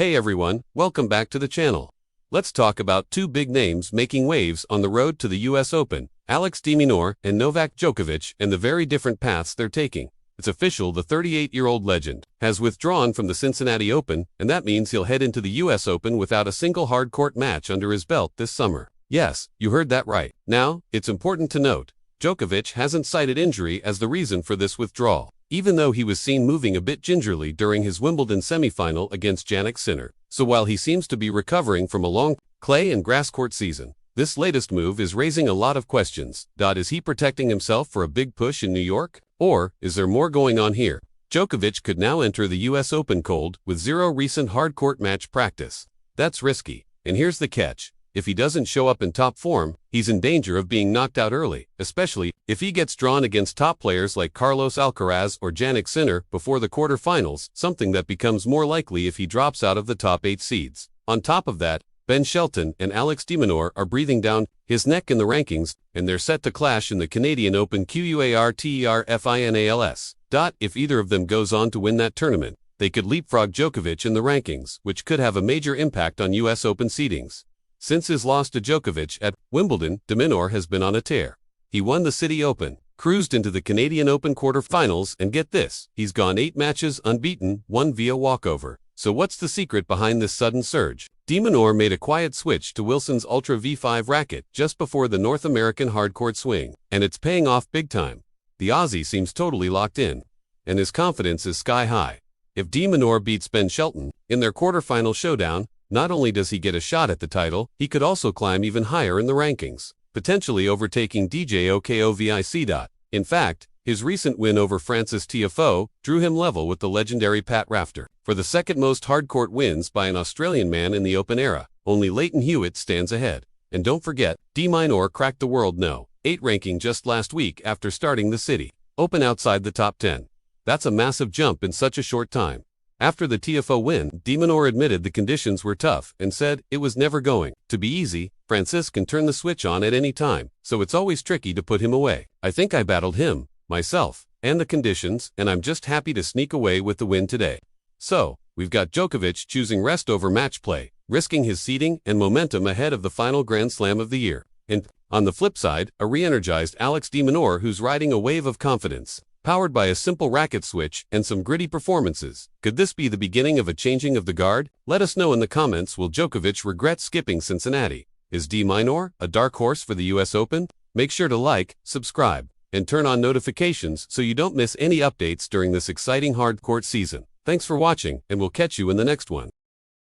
Hey everyone, welcome back to the channel. Let's talk about two big names making waves on the road to the US Open, Alex de Minaur and Novak Djokovic, and the very different paths they're taking. It's official, the 38-year-old legend has withdrawn from the Cincinnati Open, and that means he'll head into the US Open without a single hard-court match under his belt this summer. Yes, you heard that right. Now, it's important to note, Djokovic hasn't cited injury as the reason for this withdrawal, even though he was seen moving a bit gingerly during his Wimbledon semifinal against Jannik Sinner. So while he seems to be recovering from a long clay and grass court season, this latest move is raising a lot of questions. Is he protecting himself for a big push in New York? Or is there more going on here? Djokovic could now enter the US Open cold with zero recent hard-court match practice. That's risky. And here's the catch. If he doesn't show up in top form, he's in danger of being knocked out early, especially if he gets drawn against top players like Carlos Alcaraz or Jannik Sinner before the quarterfinals, something that becomes more likely if he drops out of the top 8 seeds. On top of that, Ben Shelton and Alex de Minaur are breathing down his neck in the rankings, and they're set to clash in the Canadian Open QUARTERFINALS. If either of them goes on to win that tournament, they could leapfrog Djokovic in the rankings, which could have a major impact on US Open seedings. Since his loss to Djokovic at Wimbledon, de Minaur has been on a tear. He won the City Open, cruised into the Canadian Open quarterfinals, and get this, he's gone 8 matches unbeaten, 1 via walkover. So what's the secret behind this sudden surge? De Minaur made a quiet switch to Wilson's Ultra V5 racket just before the North American hardcourt swing, and it's paying off big time. The Aussie seems totally locked in, and his confidence is sky high. If de Minaur beats Ben Shelton in their quarterfinal showdown, not only does he get a shot at the title, he could also climb even higher in the rankings, potentially overtaking Djokovic. In fact, his recent win over Frances Tiafoe drew him level with the legendary Pat Rafter for the second most hardcourt wins by an Australian man in the Open era. Only Leighton Hewitt stands ahead. And don't forget, de Minaur cracked the world No. 8 ranking just last week after starting the City Open outside the top 10. That's a massive jump in such a short time. After the Tiafoe win, de Minaur admitted the conditions were tough and said it was never going to be easy. Frances can turn the switch on at any time, so it's always tricky to put him away. I think I battled him, myself, and the conditions, and I'm just happy to sneak away with the win today. So, we've got Djokovic choosing rest over match play, risking his seeding and momentum ahead of the final Grand Slam of the year. And, on the flip side, a re-energized Alex de Minaur who's riding a wave of confidence, powered by a simple racket switch and some gritty performances. Could this be the beginning of a changing of the guard? Let us know in the comments. Will Djokovic regret skipping Cincinnati? Is de Minaur a dark horse for the US Open? Make sure to like, subscribe, and turn on notifications so you don't miss any updates during this exciting hard-court season. Thanks for watching, and we'll catch you in the next one.